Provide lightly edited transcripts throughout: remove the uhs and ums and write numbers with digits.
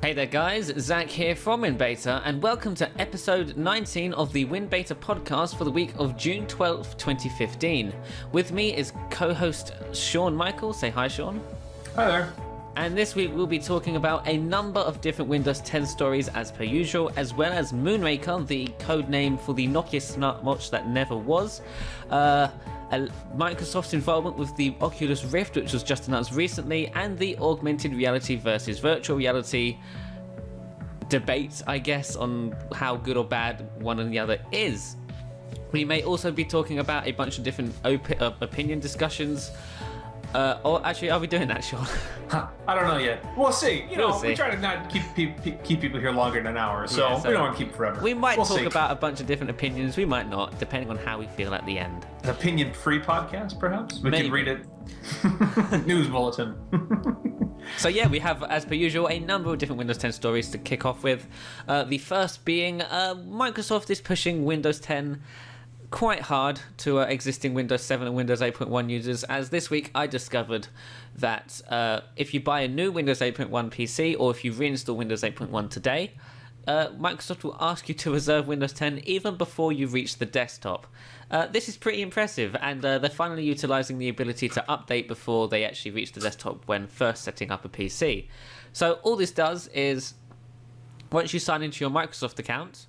Hey there guys, Zach here from WinBeta, and welcome to episode 19 of the WinBeta podcast for the week of June 12th, 2015. With me is co-host Sean Michael. Say hi, Sean. Hi there. And this week we'll be talking about a number of different Windows 10 stories as per usual, as well as Moonraker, the code name for the Nokia smartwatch that never was, Microsoft's involvement with the Oculus Rift, which was just announced recently, and the augmented reality versus virtual reality debate, I guess, on how good or bad one and the other is. We may also be talking about a bunch of different opinion discussions. Or actually, are we doing that, Sean? I don't know yet. We'll see. We'll see. We try to not keep people here longer than an hour, so we don't want to keep forever. We might talk about a bunch of different opinions. We might not, depending on how we feel at the end. An opinion-free podcast, perhaps? We Maybe. can read it. News bulletin. So yeah, we have, as per usual, a number of different Windows 10 stories to kick off with. The first being Microsoft is pushing Windows 10 quite hard to existing Windows 7 and Windows 8.1 users, as this week I discovered that if you buy a new Windows 8.1 PC or if you reinstall Windows 8.1 today, Microsoft will ask you to reserve Windows 10 even before you reach the desktop. This is pretty impressive, and they're finally utilising the ability to update before they actually reach the desktop when first setting up a PC. So all this does is, once you sign into your Microsoft account,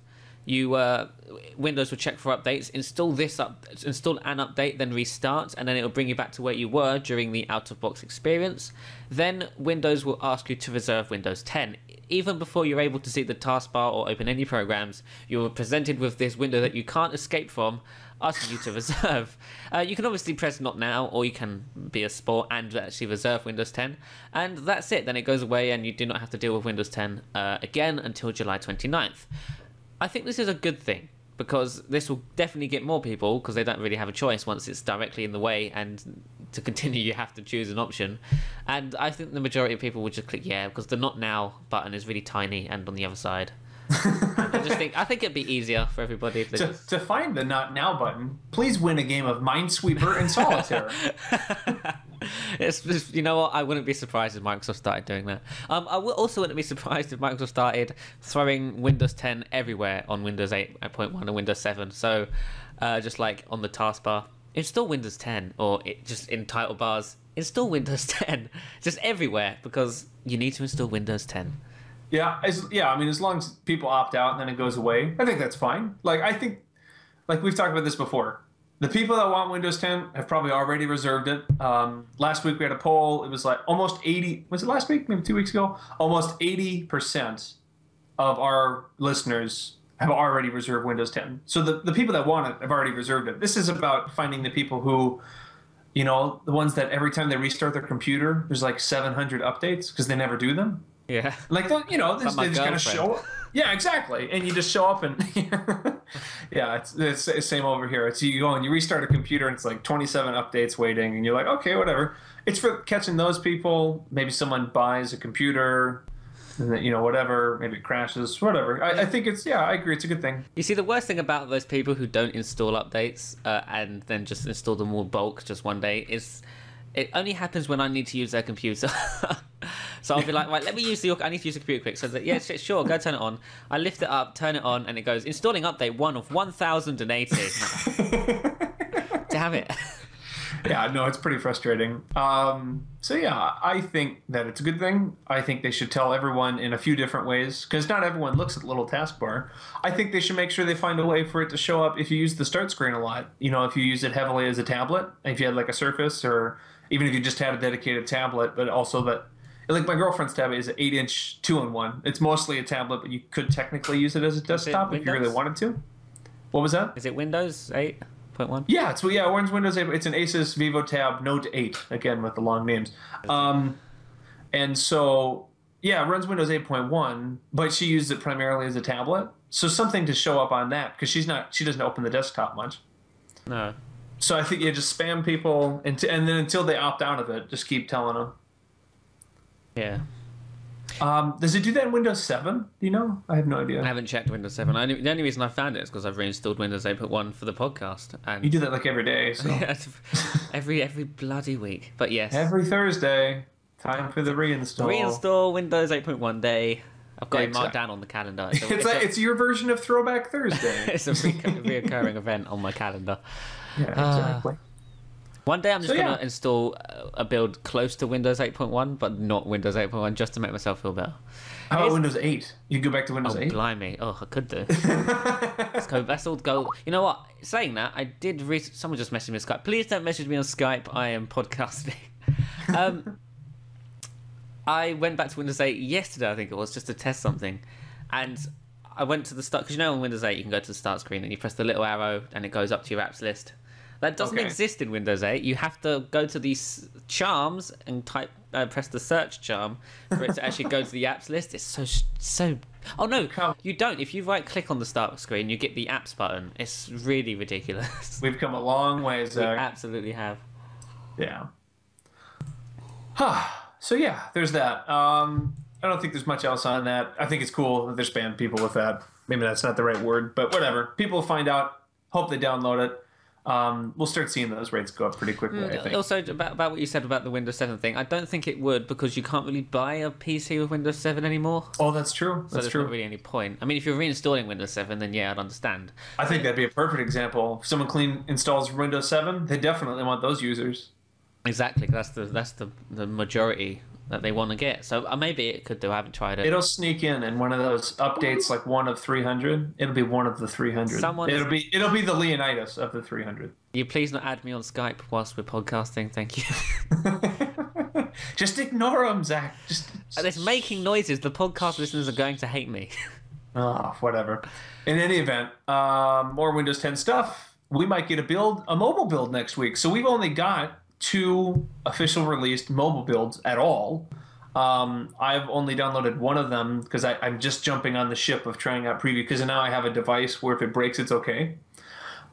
Windows will check for updates, install an update, then restart, and then it will bring you back to where you were during the out-of-box experience. Then Windows will ask you to reserve Windows 10. Even before you're able to see the taskbar or open any programs, you're presented with this window that you can't escape from, asking you to reserve. You can obviously press not now, or you can be a sport and actually reserve Windows 10, and that's it. Then it goes away and you do not have to deal with Windows 10 again until July 29th. I think this is a good thing, because this will definitely get more people, because they don't really have a choice once it's directly in the way, and to continue you have to choose an option. And I think the majority of people will just click yeah, because the not now button is really tiny and on the other side. I think it'd be easier for everybody if they to find the not now button, please win a game of Minesweeper and Solitaire. It's just, you know what, I wouldn't be surprised if Microsoft started doing that. Also wouldn't be surprised if Microsoft started throwing Windows 10 everywhere on Windows 8.1 and Windows 7. So just like on the taskbar, install Windows 10, or just in title bars, install Windows 10, just everywhere, because you need to install Windows 10. Yeah, I mean, as long as people opt out and then it goes away, I think that's fine. I think we've talked about this before. The people that want Windows 10 have probably already reserved it. Last week we had a poll. It was like almost 80. Was it last week? Maybe 2 weeks ago. Almost 80% of our listeners have already reserved Windows 10. So the people that want it have already reserved it. This is about finding the people who, the ones that every time they restart their computer, there's like 700 updates because they never do them. Yeah. They just kind of show up. Yeah, exactly. And you just show up and yeah, it's the same over here. It's you go and you restart a computer and it's like 27 updates waiting, and you're like, okay, whatever. It's for catching those people. Maybe someone buys a computer and then, whatever, maybe it crashes, whatever. I think I agree. It's a good thing. You see, the worst thing about those people who don't install updates and then just install them all bulk just one day is it only happens when I need to use their computer. So I'll be like, right, I need to use your computer quick. So that, yeah, sure, go turn it on. I lift it up, turn it on, and it goes, installing update 1 of 1080. Damn it. Yeah, no, it's pretty frustrating. So yeah, I think that it's a good thing. I think they should tell everyone in a few different ways, because not everyone looks at the little taskbar. I think they should make sure they find a way for it to show up if you use the start screen a lot. If you use it heavily as a tablet, if you had like a Surface, or even if you just had a dedicated tablet, but also that, like my girlfriend's tablet is an 8-inch 2-in-1. It's mostly a tablet, but you could technically use it as a desktop if you really wanted to. What was that? Is it Windows 8.1? Yeah, it's Windows 8. It's an Asus VivoTab Note 8, again with the long names. And so, yeah, it runs Windows 8.1, but she uses it primarily as a tablet. So something to show up on that, because she doesn't open the desktop much. No. So I think you just spam people, and then until they opt out of it, just keep telling them. Yeah. Does it do that in Windows 7? Do you know? I have no idea. I haven't checked Windows 7. The only reason I found it is because I've reinstalled Windows 8.1 for the podcast. And You do that like every day. So. every bloody week. But yes. Every Thursday, time for the reinstall. Reinstall Windows 8.1 day. I've got it marked down on the calendar. It's your version of Throwback Thursday. It's a reoccurring event on my calendar. Yeah, exactly. One day I'm just going to install a build close to Windows 8.1, but not Windows 8.1, just to make myself feel better. How about Windows 8? You go back to Windows 8? Blimey. Oh, I could do. Let's all go. You know what? Saying that, I did someone just messaged me on Skype. Please don't message me on Skype. I am podcasting. I went back to Windows 8 yesterday, I think it was, just to test something. And I went to the start, because you know on Windows 8 you can go to the start screen and you press the little arrow and it goes up to your apps list. That doesn't exist in Windows 8. You have to go to these charms and press the search charm for it to actually go to the apps list. It's so. Oh no, you don't. If you right click on the start screen, you get the apps button. It's really ridiculous. We've come a long way, Zach. We absolutely have. Yeah. So yeah, there's that. I don't think there's much else on that. I think it's cool that they're spamming people with that. Maybe that's not the right word, but whatever. People will find out. Hope they download it. We'll start seeing those rates go up pretty quickly, I think. Also, about what you said about the Windows 7 thing, I don't think it would, because you can't really buy a PC with Windows 7 anymore. Oh, that's true. So there's not really any point. I mean, if you're reinstalling Windows 7, then yeah, I'd understand. I think that'd be a perfect example. If someone installs Windows 7, they definitely want those users. Exactly. That's the majority that they want to get. So maybe it could do. I haven't tried it. It'll sneak in one of those updates, like one of 300. It'll be one of the 300. It'll be the Leonidas of the 300. You please not add me on Skype whilst we're podcasting. Thank you. Just ignore them, Zach. It's making noises. The podcast listeners are going to hate me. Oh, whatever. In any event, more Windows 10 stuff. We might get a mobile build next week. So we've only got 2 official released mobile builds at all. I've only downloaded one of them because I'm just jumping on the ship of trying out preview, because now I have a device where if it breaks, it's okay.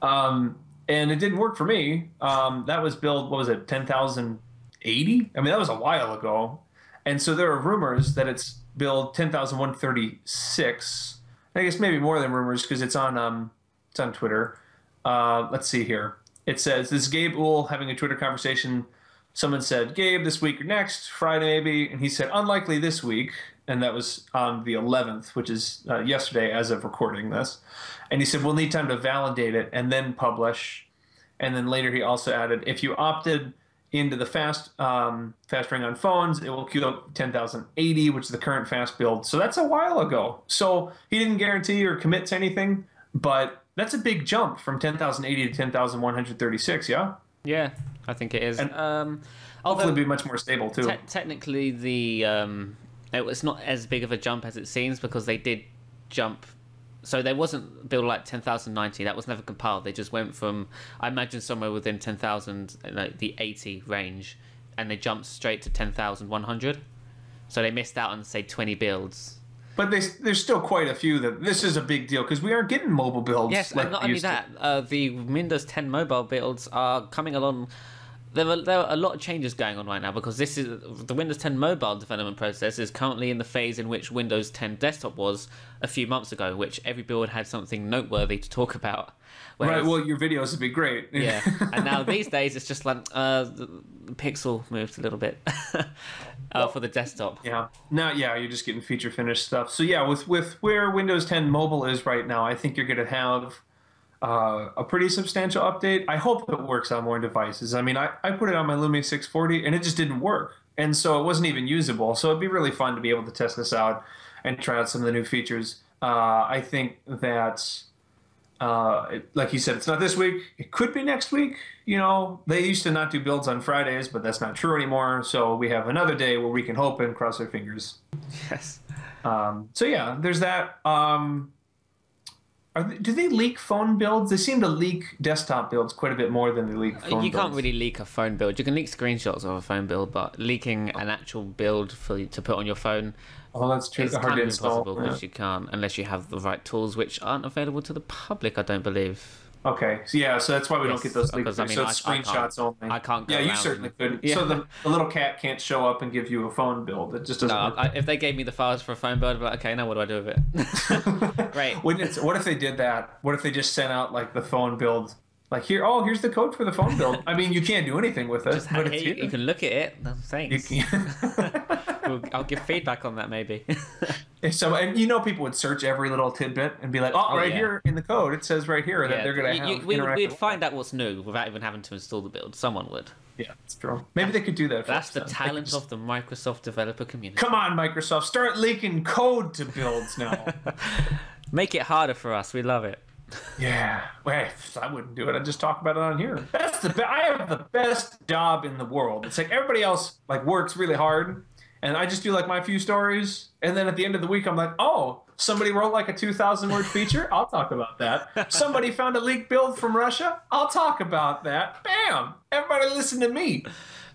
And it didn't work for me. That was build, what was it, 10,080? I mean, that was a while ago. And so there are rumors that it's build 10,136. I guess maybe more than rumors, because it's on Twitter. Let's see here. It says, this is Gabe Uhl having a Twitter conversation. Someone said, Gabe, this week or next, Friday maybe. And he said, unlikely this week. And that was on the 11th, which is yesterday as of recording this. And he said, we'll need time to validate it and then publish. And then later he also added, if you opted into the fast ring on phones, it will queue up 10,080, which is the current fast build. So that's a while ago. So he didn't guarantee or commit to anything, but that's a big jump from 10,080 to 10,136, yeah? Yeah, I think it is. And hopefully it'll be much more stable, too. Technically, it was not as big of a jump as it seems, because they did jump. So there wasn't build like 10,090. That was never compiled. They just went from, I imagine, somewhere within 10,000, like the 80 range, and they jumped straight to 10,100. So they missed out on, say, 20 builds. But there's still quite a few that this is a big deal, because we aren't getting mobile builds. Yes, like and not only that, the Windows 10 mobile builds are coming along. There are a lot of changes going on right now, because this is the Windows 10 mobile development process is currently in the phase in which Windows 10 desktop was a few months ago, which every build had something noteworthy to talk about. Whereas, right, well, your videos would be great. Yeah, and now these days it's just like the pixel moved a little bit for the desktop. Yeah, now you're just getting feature finished stuff. So yeah, with where Windows 10 Mobile is right now, I think you're going to have a pretty substantial update. I hope it works on more devices. I mean, I put it on my Lumia 640 and it just didn't work, and so it wasn't even usable. So it'd be really fun to be able to test this out and try out some of the new features. I think that. Like you said, it's not this week. It could be next week. You know, they used to not do builds on Fridays, but that's not true anymore. So we have another day where we can hope and cross our fingers. Yes. So yeah, there's that. Do they leak phone builds? They seem to leak desktop builds quite a bit more than they leak phone builds. You can't really leak a phone build. You can leak screenshots of a phone build, but leaking an actual build to put on your phone. Oh, that's true. It's impossible, because you can't unless you have the right tools, which aren't available to the public, I don't believe. Okay. So yeah, so that's why we don't get those leaks. because I mean, So it's screenshots only. I can't go Yeah, you around certainly and- could. So the little cat can't show up and give you a phone build. It just doesn't No, work. if they gave me the files for a phone build, I'd be like, okay, now what do I do with it? Great. What if they did that? What if they just sent out like the phone build? Like here's the code for the phone build. I mean, you can't do anything with it, but it's Hey, here. you can look at it. No, thanks. You can. I'll give feedback on that maybe. So, and people would search every little tidbit and be like, oh, right yeah. here in the code, it says right here that they're going to have we'd interactive. find out what's new without even having to install the build. Someone would. Yeah, that's true. Maybe they could do that. That's the us, then. talent of the Microsoft developer community. Come on, Microsoft, start leaking code to builds now. Make it harder for us. We love it. Yeah, wait, I wouldn't do it. I'd just talk about it on here. That's I have the best job in the world. It's like everybody else like works really hard, and I just do like my few stories, and then at the end of the week, I'm like, oh, somebody wrote like a 2,000-word feature. I'll talk about that. Somebody found a leaked build from Russia. I'll talk about that. Bam! Everybody listen to me.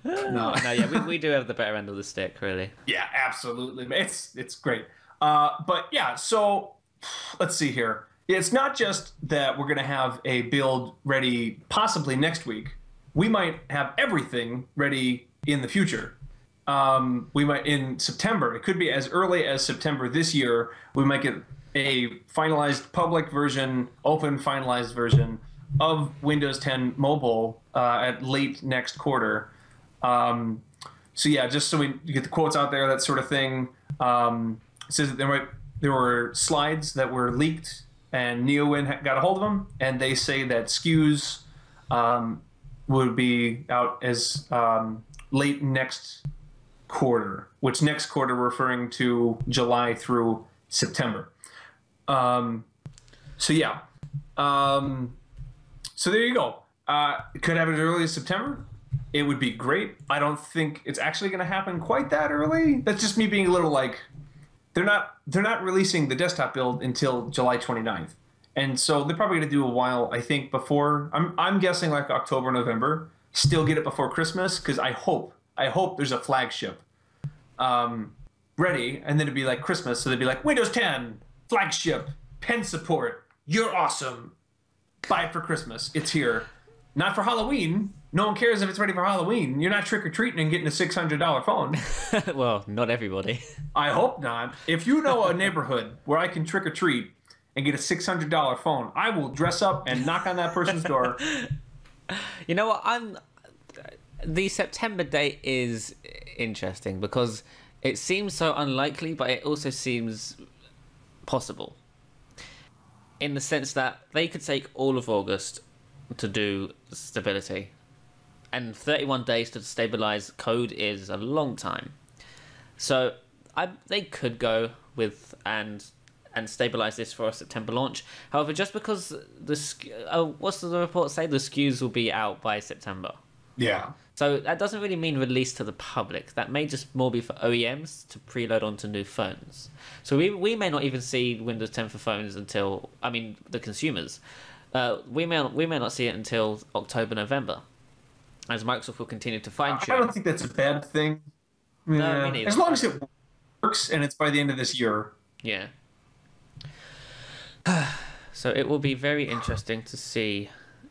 No, Yeah, we do have the better end of the stick, really. yeah, absolutely. It's great. But yeah, so let's see here. It's not just that we're going to have a build ready possibly next week. We might have everything ready in the future. We might in September. It could be as early as September this year. We might get a finalized public version, open finalized version of Windows 10 Mobile at late next quarter. So yeah, just so we get the quotes out there, that sort of thing. It says that there were slides that were leaked, and Neowin got a hold of them, and they say that SKUs would be out as late next quarter, which next quarter referring to July through September. So yeah. So there you go. Could have it as early as September. It would be great. I don't think it's actually going to happen quite that early. That's just me being a little like, they're not releasing the desktop build until July 29th. And so they're probably going to do a while, I think, before. I'm guessing like October, November. Still get it before Christmas, because I hope there's a flagship ready, and then it'd be like Christmas, so they'd be like, Windows 10 flagship pen support. You're awesome. Buy it for Christmas. It's here. Not for Halloween. No one cares if it's ready for Halloween. You're not trick-or-treating and getting a $600 phone. Well, not everybody. I hope not. If you know a neighborhood where I can trick-or-treat and get a $600 phone, I will dress up and knock on that person's door. You know what? The September date is interesting because it seems so unlikely, but it also seems possible. In the sense that they could take all of August to do stability. And 31 days to stabilize code is a long time. So they could go with and stabilize this for a September launch. However, just because what's the report say? The SKUs will be out by September. Yeah. So that doesn't really mean release to the public. That may just more be for OEMs to preload onto new phones. So we may not even see Windows 10 for phones until, I mean, the consumers. We may not see it until October, November, as Microsoft will continue to fine tune. I don't think that's a bad thing. No, me neither. As long as it works and it's by the end of this year. Yeah. So it will be very interesting to see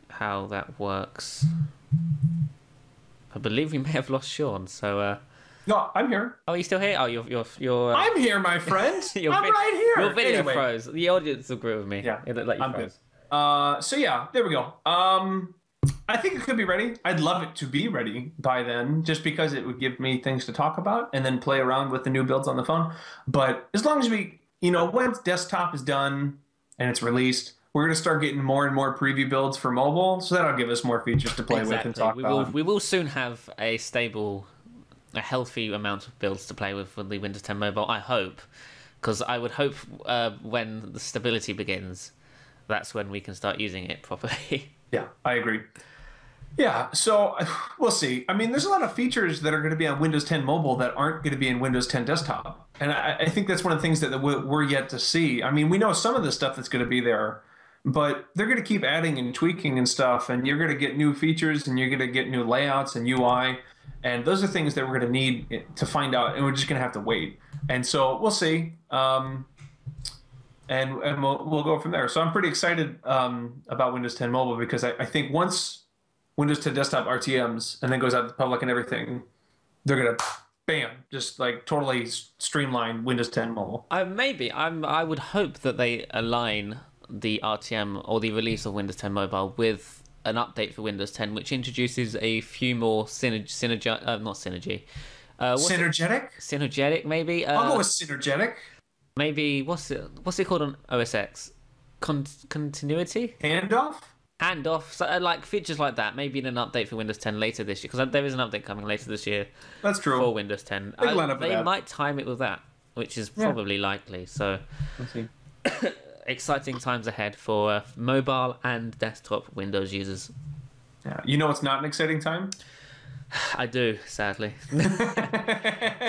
how that works. I believe we may have lost Sean. So. No, I'm here. Oh, are you still here? Oh, you're. I'm here, my friend. I'm right here. Your video Anyway. froze. The audience agree with me. Yeah, It looked like you I'm froze. good. So yeah, there we go. I think it could be ready. I'd love it to be ready by then, just because it would give me things to talk about and then play around with the new builds on the phone. But as long as we, once desktop is done and it's released, we're going to start getting more and more preview builds for mobile. So that'll give us more features to play with and talk about. We will soon have a healthy amount of builds to play with the Windows 10 Mobile, I hope. Because I would hope when the stability begins, that's when we can start using it properly. Yeah, I agree. Yeah, so we'll see. I mean, there's a lot of features that are going to be on Windows 10 Mobile that aren't going to be in Windows 10 Desktop. And I think that's one of the things that we're yet to see. I mean, we know some of the stuff that's going to be there, but they're going to keep adding and tweaking and stuff, and you're going to get new features, and you're going to get new layouts and UI, and those are things that we're going to need to find out, and we're just going to have to wait. And so we'll see. and we'll go from there. So I'm pretty excited about Windows 10 Mobile because I think once Windows 10 Desktop RTMs and then goes out to the public and everything, they're gonna bam, just like totally streamline Windows 10 Mobile. I would hope that they align the RTM or the release of Windows 10 Mobile with an update for Windows 10, which introduces a few more synergetic, maybe. I'll go with synergetic. Maybe what's it called on OS X? Continuity? Handoff, so, like features like that. Maybe in an update for Windows 10 later this year, because there is an update coming later this year. That's true. For Windows 10, they might time it with that, which is probably likely. So, let's see. Exciting times ahead for mobile and desktop Windows users. Yeah, you know it's not an exciting time. I do, sadly.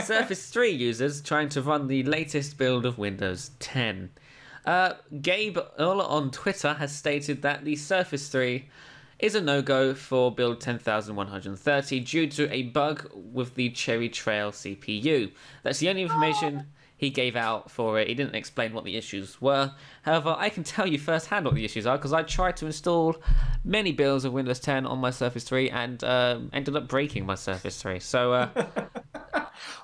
Surface 3 users trying to run the latest build of Windows 10. Gabe Earl on Twitter has stated that the Surface 3 is a no-go for build 10,130 due to a bug with the Cherry Trail CPU. That's the only information he gave out for it. He didn't explain what the issues were. However, I can tell you firsthand what the issues are because I tried to install many builds of Windows 10 on my Surface 3 and ended up breaking my Surface 3. So,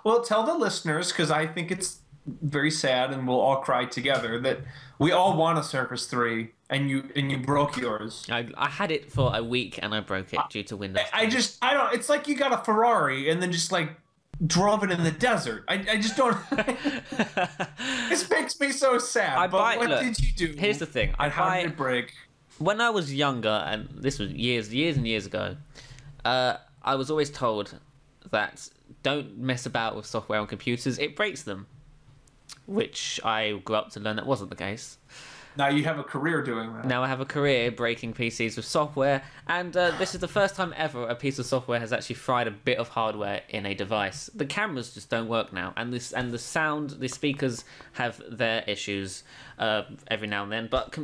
well, tell the listeners, because I think it's very sad and we'll all cry together, that we all want a Surface 3 and you broke yours. I had it for a week and I broke it due to Windows 10. I don't, it's like you got a Ferrari and then just like drove it in the desert. I just don't. This makes me so sad. What did you do? Here's the thing. How did it break? When I was younger, and this was years and years ago, I was always told that don't mess about with software on computers. It breaks them. Which I grew up to learn that wasn't the case. Now you have a career doing that. Now I have a career breaking PCs with software, and this is the first time ever a piece of software has actually fried a bit of hardware in a device. The cameras just don't work now, and the sound, the speakers have their issues every now and then. But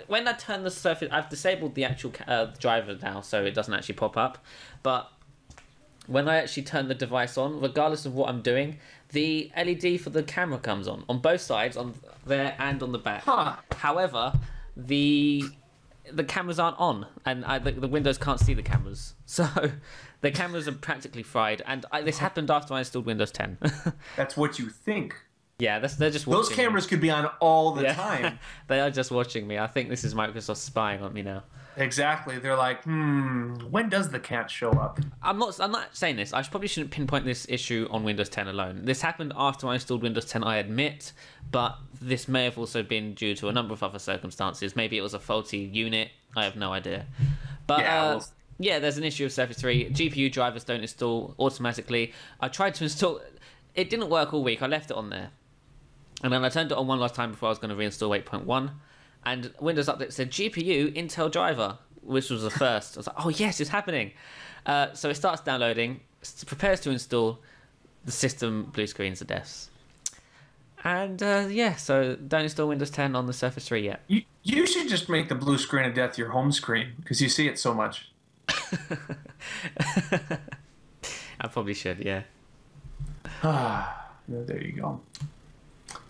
when I turn the Surface, I've disabled the actual driver now, so it doesn't actually pop up. But when I actually turn the device on, regardless of what I'm doing, the LED for the camera comes on both sides, on there and on the back. Huh. However, the cameras aren't on, and the Windows can't see the cameras, so the cameras are practically fried. And this happened after I installed Windows 10. That's what you think. Yeah, they're just watching those cameras could be on all the time. They are just watching me. I think this is Microsoft spying on me now. Exactly. They're like, when does the cat show up? I'm not saying this. I probably shouldn't pinpoint this issue on Windows 10 alone. This happened after I installed Windows 10, I admit, but this may have also been due to a number of other circumstances. Maybe it was a faulty unit. I have no idea. But yeah, there's an issue with Surface 3. GPU drivers don't install automatically. I tried to install... It didn't work all week. I left it on there. And then I turned it on one last time before I was going to reinstall 8.1. And Windows Update said GPU Intel driver, which was the first. I was like, oh yes, it's happening. So it starts downloading, prepares to install, the system blue screens to death. And so don't install Windows 10 on the Surface 3 yet. You should just make the blue screen of death your home screen, because you see it so much. I probably should, yeah. There you go.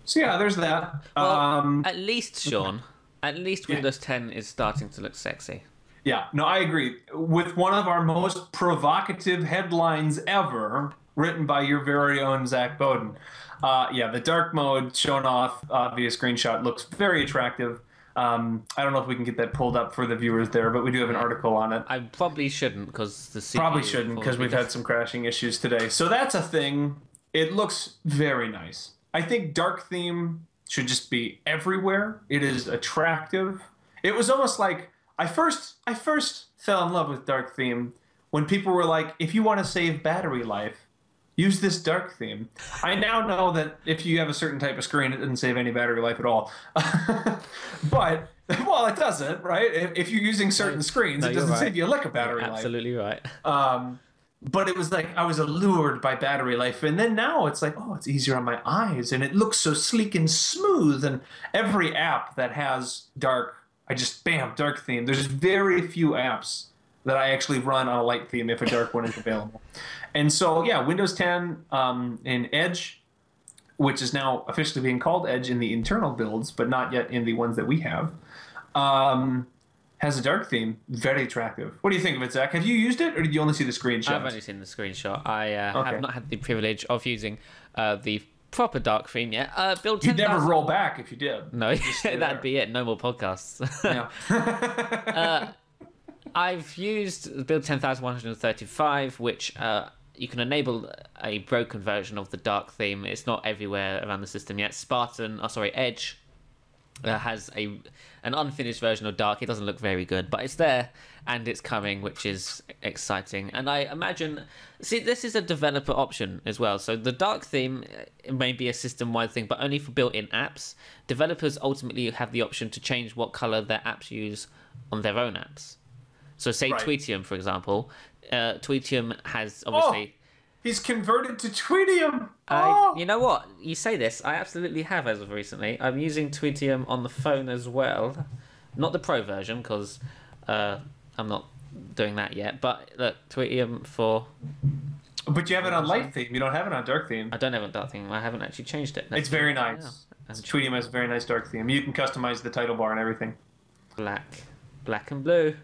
So yeah, there's that. Well, at least, Sean, Windows 10 is starting to look sexy. Yeah, no, I agree. With one of our most provocative headlines ever, written by your very own Zach Bowden. The dark mode shown off via screenshot looks very attractive. I don't know if we can get that pulled up for the viewers there, but we do have an article on it. I probably shouldn't, because the CPU probably shouldn't, because we've had some crashing issues today. So that's a thing. It looks very nice. I think dark theme should just be everywhere. It is attractive. It was almost like I first fell in love with dark theme when people were like, if you want to save battery life, use this dark theme. I now know that if you have a certain type of screen, it doesn't save any battery life at all. But, well, it doesn't, right? If you're using certain screens, it doesn't save you a lick of battery life. Absolutely right. But it was like I was allured by battery life. And then now it's like, oh, it's easier on my eyes. And it looks so sleek and smooth. And every app that has dark, dark theme. There's very few apps that I actually run on a light theme if a dark one is available. And so, yeah, Windows 10 and Edge, which is now officially being called Edge in the internal builds, but not yet in the ones that we have, has a dark theme. Very attractive. What do you think of it, Zach? Have you used it, or did you only see the screenshot? I've only seen the screenshot. I Okay. have not had the privilege of using the proper dark theme yet. Build You'd 10,000. never roll back if you did. No, stay that'd there. be it. No more podcasts. Yeah. I've used build 10,135, which you can enable a broken version of the dark theme. It's not everywhere around the system yet. Edge has an unfinished version of dark. It doesn't look very good, but it's there and it's coming, which is exciting. And I imagine, see, this is a developer option as well. So the dark theme may be a system-wide thing, but only for built-in apps. Developers ultimately have the option to change what color their apps use on their own apps. So say Right. Tweetium, for example. Tweetium has obviously... He's converted to Tweetium. Oh. You know what? You say this. I absolutely have as of recently. I'm using Tweetium on the phone as well. Not the pro version, because I'm not doing that yet. But look, Tweetium for... But you have it on light theme. You don't have it on dark theme. I don't have a dark theme. I haven't actually changed it. It's very nice. Yeah. Tweetium has a very nice dark theme. You can customize the title bar and everything. Black and blue.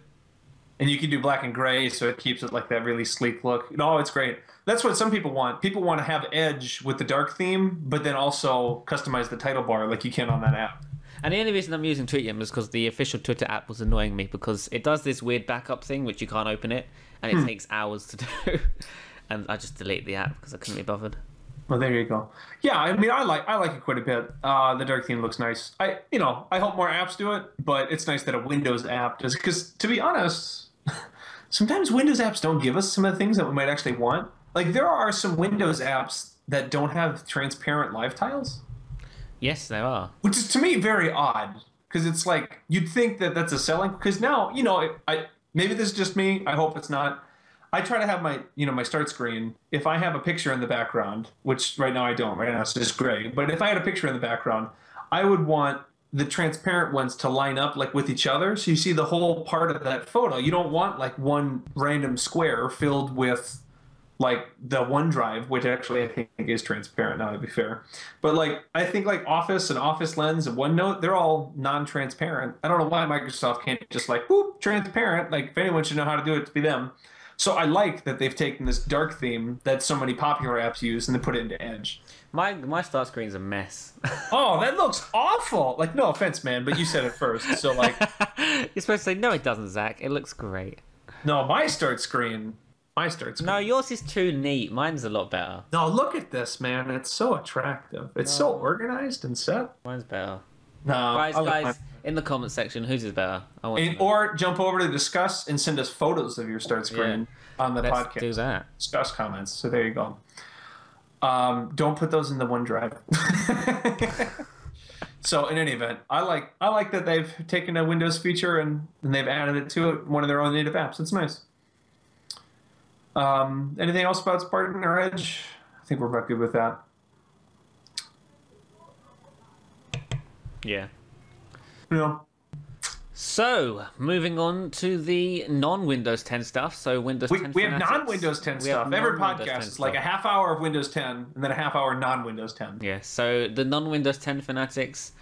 And you can do black and gray, so it keeps it like that really sleek look. No, it's great. That's what some people want. People want to have Edge with the dark theme, but then also customize the title bar like you can on that app. And the only reason I'm using Tweetium is because the official Twitter app was annoying me because it does this weird backup thing which you can't open it, and it takes hours to do. And I just delete the app because I couldn't be bothered. Well, there you go. Yeah, I mean, I like it quite a bit. The dark theme looks nice. I hope more apps do it, but it's nice that a Windows app does. Because to be honest, sometimes Windows apps don't give us some of the things that we might actually want. Like there are some Windows apps that don't have transparent live tiles, Yes, there are. which is to me very odd. Because it's like you'd think that that's a selling. Because now I maybe this is just me. I hope it's not. I try to have my my start screen. If I have a picture in the background, which right now I don't. Right now it's just gray. But if I had a picture in the background, I would want the transparent ones to line up like with each other, so you see the whole part of that photo. You don't want like one random square filled with like the OneDrive, which actually I think is transparent now, to be fair. But like I think like Office and Office Lens and OneNote, they're all non-transparent. I don't know why Microsoft can't just like boop transparent. Like if anyone should know how to do it, to be them. So I like that they've taken this dark theme that so many popular apps use and they put it into Edge. My start screen's a mess. Oh, that looks awful. Like, no offense, man, but you said it first. So, like, You're supposed to say, no, it doesn't, Zach. It looks great. no, my start screen. No, yours is too neat. Mine's a lot better. No, look at this, man. It's so attractive. It's so organized and set. Mine's better. No, Guys, in the comment section, whose is better? I want to know. or jump over to discuss and send us photos of your start screen on the Let's podcast. do that. Discuss comments. So there you go. Don't put those in the OneDrive. So in any event, I like that they've taken a Windows feature and they've added it to it, one of their own native apps. It's nice. Anything else about Spartan or Edge? I think we're about good with that. Yeah. No. So, moving on to the non-Windows 10 stuff. So, Windows 10 We have fanatics. non-Windows 10 We have stuff. Every non-Windows 10 podcast is like a stuff. half hour of Windows 10 and then a half hour non-Windows 10. Yeah, so the non-Windows 10 fanatics,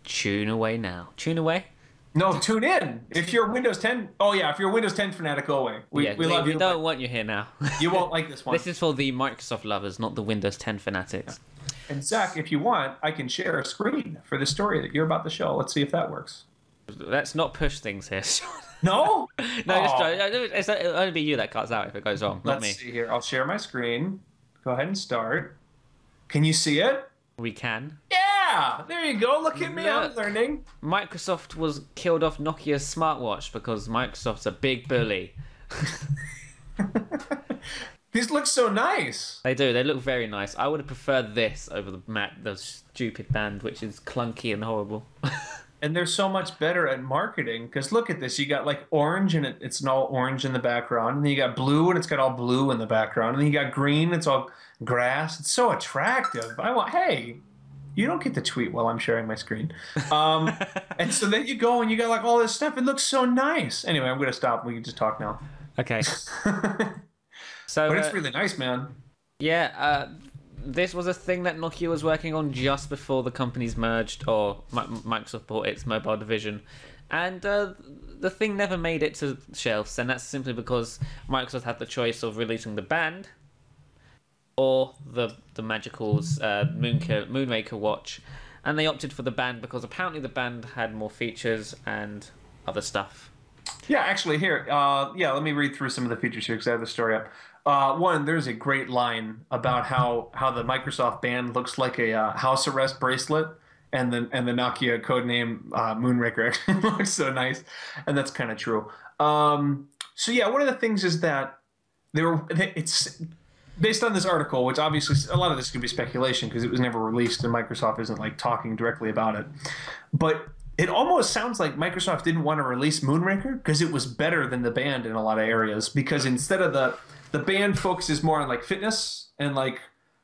tune away now. Tune away? No, tune in. If you're Windows 10, if you're a Windows 10 fanatic, go away. We love we you. don't want you here now. You won't like this one. This is for the Microsoft lovers, not the Windows 10 fanatics. And Zach, if you want, I can share a screen for the story that you're about to show. Let's see if that works. Let's not push things here, Sean. No? No, just Aw. try. It'll only be you that cuts out if it goes wrong, not Let's me. see here. I'll share my screen. Go ahead and start. Can you see it? We can. Yeah! There you go. Look at me. I'm Look. learning. Microsoft was killed off Nokia's smartwatch because Microsoft's a big bully. These look so nice. They do. They look very nice. I would have preferred this over the stupid band, which is clunky and horrible. And they're so much better at marketing because look at this. You got like orange and it's all orange in the background. And then you got blue and it's got all blue in the background. And then you got green, it's all grass. It's so attractive. Hey, you don't get to tweet while I'm sharing my screen. And so then you go and you got like all this stuff. It looks so nice. Anyway, I'm going to stop. We can just talk now. Okay. So, But it's really nice, man. yeah, this was a thing that Nokia was working on just before the companies merged, or Microsoft bought its mobile division, and the thing never made it to shelves, and that's simply because Microsoft had the choice of releasing the Band or the Magical's Moonraker watch, and they opted for the Band because apparently the Band had more features and other stuff. Yeah, actually, here, let me read through some of the features here because I have the story up. One, there's a great line about how the Microsoft Band looks like a house arrest bracelet, and the Nokia codename Moonraker actually looks so nice, and that's kind of true. So yeah, one of the things is that it's based on this article, which obviously a lot of this could be speculation because it was never released and Microsoft isn't like talking directly about it, but it almost sounds like Microsoft didn't want to release Moonraker because it was better than the Band in a lot of areas, because instead of the Band focuses more on like fitness and like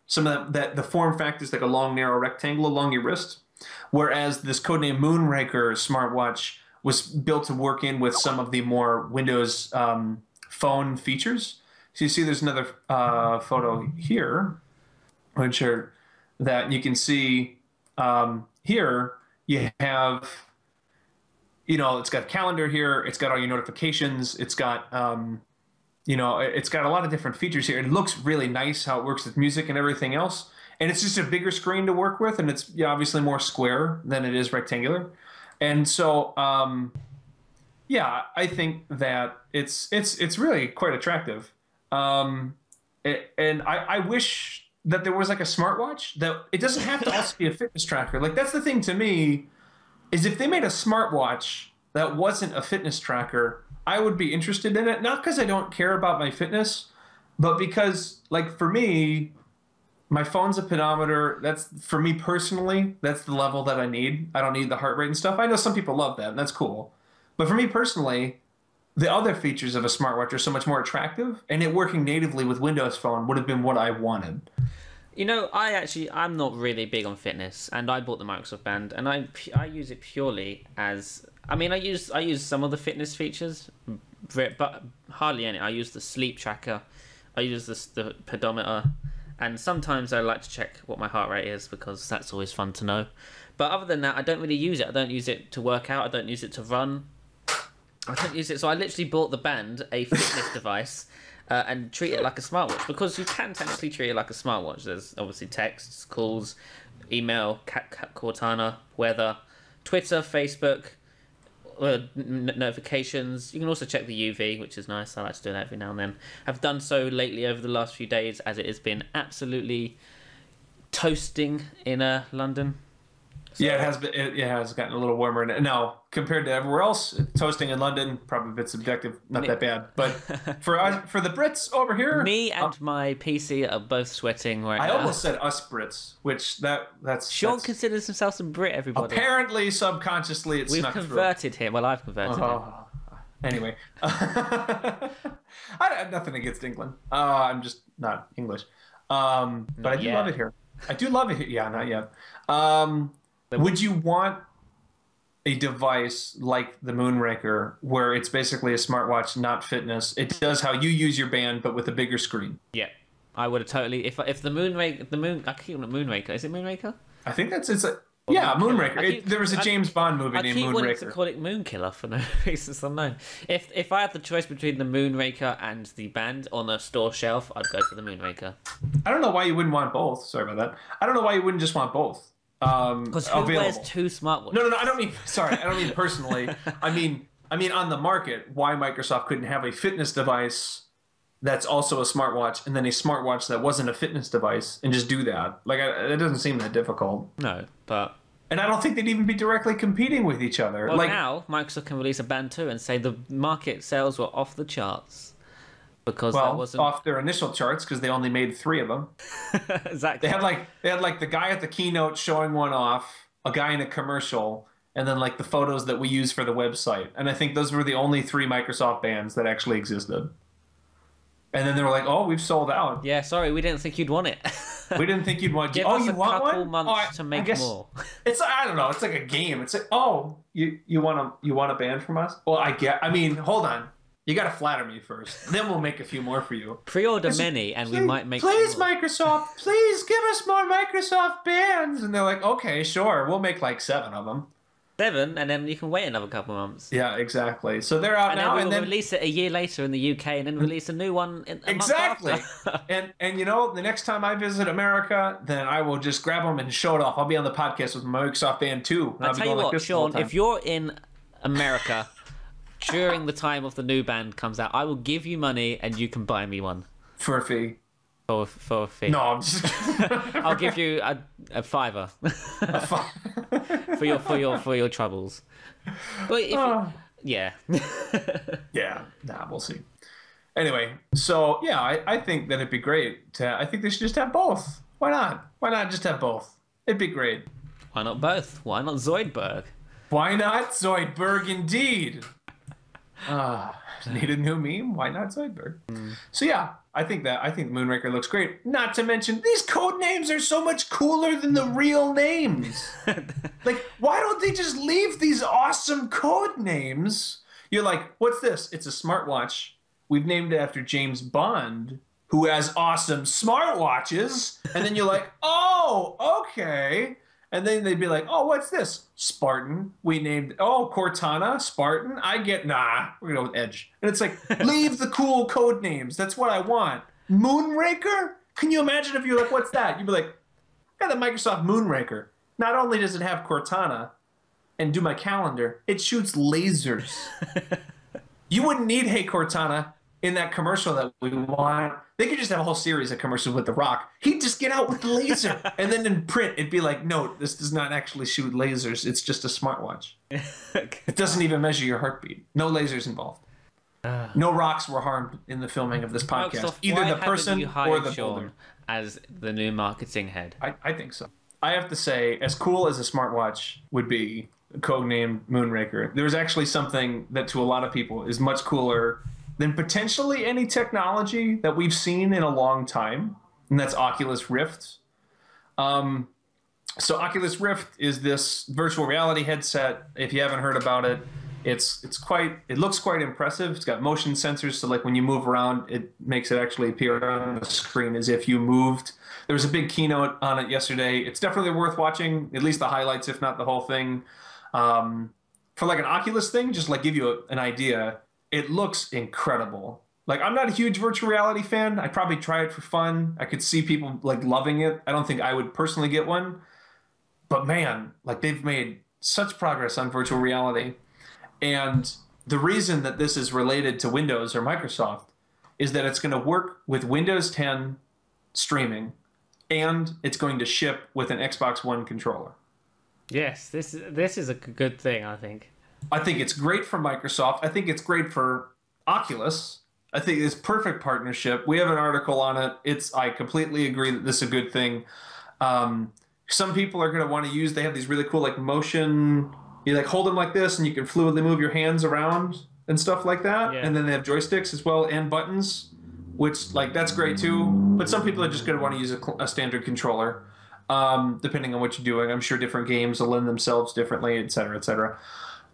some of the form factors, like a long narrow rectangle along your wrist, whereas this codename Moonraker smartwatch was built to work in with some of the more Windows phone features. So you see there's another photo here, which are that you can see here. You have, it's got calendar here. It's got all your notifications. It's got, it's got a lot of different features here. It looks really nice how it works with music and everything else. And it's just a bigger screen to work with, and it's obviously more square than it is rectangular. And so, I think that it's really quite attractive. And I wish that there was like a smartwatch that it doesn't have to also be a fitness tracker. Like that's the thing to me, is if they made a smartwatch that wasn't a fitness tracker, I would be interested in it. Not because I don't care about my fitness, but because like for me, my phone's a pedometer. That's for me personally, that's the level that I need. I don't need the heart rate and stuff. I know some people love that and that's cool. But for me personally, the other features of a smartwatch are so much more attractive, and it working natively with Windows Phone would have been what I wanted. I'm not really big on fitness, and I bought the Microsoft Band, and I use it purely as, I use some of the fitness features, but hardly any. I use the sleep tracker, I use the pedometer, and sometimes I like to check what my heart rate is because that's always fun to know. But other than that, I don't really use it. I don't use it to work out. I don't use it to run. I don't use it, so I literally bought the Band, a fitness device, and treat it like a smartwatch, because you can technically treat it like a smartwatch. There's obviously texts, calls, email, Cortana, weather, Twitter, Facebook, notifications. You can also check the UV, which is nice. I like to do that every now and then. I've done so lately over the last few days, as it has been absolutely toasting in London. So, yeah, it has been. It has gotten a little warmer now compared to everywhere else. Toasting in London, probably a bit subjective, not that bad. But for the Brits over here, me and my PC are both sweating right now. I almost said us Brits, which that's Sean considers himself a Brit. Everybody apparently subconsciously it's we've converted him. Well, I've converted him. Anyway, I have nothing against England. I'm just not English. But I do love it here. I do love it here. Yeah, not yet. Would you want a device like the Moonraker where it's basically a smartwatch, not fitness? It does how you use your Band, but with a bigger screen. Yeah, I would have totally. If the Moonraker, I keep calling it Moonraker. Is it Moonraker? I think Moonraker. There was a James Bond movie named Moonraker. I keep wanting to call it Moonkiller for no reasons unknown. If I had the choice between the Moonraker and the Band on a store shelf, I'd go for the Moonraker. I don't know why you wouldn't want both. Sorry about that. I don't know why you wouldn't just want both. Because who wears two smartwatches? No. I don't mean personally. I mean on the market, why Microsoft couldn't have a fitness device that's also a smartwatch, and then a smartwatch that wasn't a fitness device, and just do that. Like, it doesn't seem that difficult. No, but... And I don't think they'd even be directly competing with each other. Well, now, Microsoft can release a Band 2 and say the market sales were off the charts. Because that wasn't... off their initial charts, because they only made 3 of them. Exactly. They had like the guy at the keynote showing one off, a guy in a commercial, and then like the photos that we use for the website. And I think those were the only 3 Microsoft Bands that actually existed. And then they were like, "Oh, we've sold out." Yeah, sorry, we didn't think you'd want it. We didn't think you'd want. Give us a couple months to make more. I don't know. It's like a game. It's like, oh, you want a band from us? Well, hold on. You got to flatter me first. Then we'll make a few more for you. Pre-order many, and we might make. Please, more. Microsoft, please give us more Microsoft bands. And they're like, okay, sure, we'll make like 7 of them. 7, and then you can wait another couple of months. Yeah, exactly. So they're out now, and then release it a year later in the UK, and then release a new one a month after. and you know, the next time I visit America, then I will just grab them and show it off. I'll be on the podcast with my Microsoft band too. I'll tell you what, Sean, if you're in America during the time of the new band comes out, I will give you money and you can buy me one for a fee. For a fee. No, I'm just. I'll give you a $5 for your troubles. But if yeah. Yeah, we'll see. Anyway, so yeah, I think that it'd be great. I think they should just have both. Why not? Why not just have both? It'd be great. Why not both? Why not Zoidberg? Why not Zoidberg indeed? Need a new meme? Why not Zoidberg? So yeah, I think Moonraker looks great. Not to mention, these code names are so much cooler than the real names. Like, why don't they just leave these awesome code names? You're like, what's this? It's a smartwatch. We've named it after James Bond, who has awesome smartwatches. And then you're like, oh, okay. And then they'd be like, oh, what's this? Spartan. We named, Cortana, Spartan. We're going to go with Edge. And it's like, leave the cool code names. That's what I want. Moonraker? Can you imagine if you're like, what's that? You'd be like, yeah, the Microsoft Moonraker. Not only does it have Cortana and do my calendar, it shoots lasers. You wouldn't need Hey Cortana in that commercial that we want. They could just have a whole series of commercials with The Rock. He'd just get out with the laser. And then in print, it'd be like, no, this does not actually shoot lasers. It's just a smartwatch. It doesn't even measure your heartbeat. No lasers involved. No rocks were harmed in the filming of this podcast. Microsoft, either the person or the Sean builder. As the new marketing head. I think so. I have to say, as cool as a smartwatch would be, codenamed Moonraker, there's actually something that to a lot of people is much cooler than potentially any technology that we've seen in a long time, and that's Oculus Rift. So Oculus Rift is this virtual reality headset. If you haven't heard about it, it looks quite impressive. It's got motion sensors, so like when you move around, it makes it actually appear on the screen as if you moved. There was a big keynote on it yesterday. It's definitely worth watching, at least the highlights, if not the whole thing. For like an Oculus thing, just like give you an idea, it looks incredible. Like, I'm not a huge virtual reality fan. I'd probably try it for fun. I could see people like loving it. I don't think I would personally get one. But man, like, they've made such progress on virtual reality. And the reason that this is related to Windows or Microsoft is that it's going to work with Windows 10 streaming, and it's going to ship with an Xbox One controller. Yes, this is a good thing, I think. I think it's great for Microsoft. I think it's great for Oculus. I think it's perfect partnership. We have an article on it. I completely agree that this is a good thing. Some people are going to want to use, they have these really cool like motion, you like hold them like this and you can fluidly move your hands around and stuff like that. Yeah. And then they have joysticks as well and buttons, which like that's great too. But some people are just going to want to use a standard controller, depending on what you're doing. I'm sure different games will lend themselves differently, et cetera, et cetera.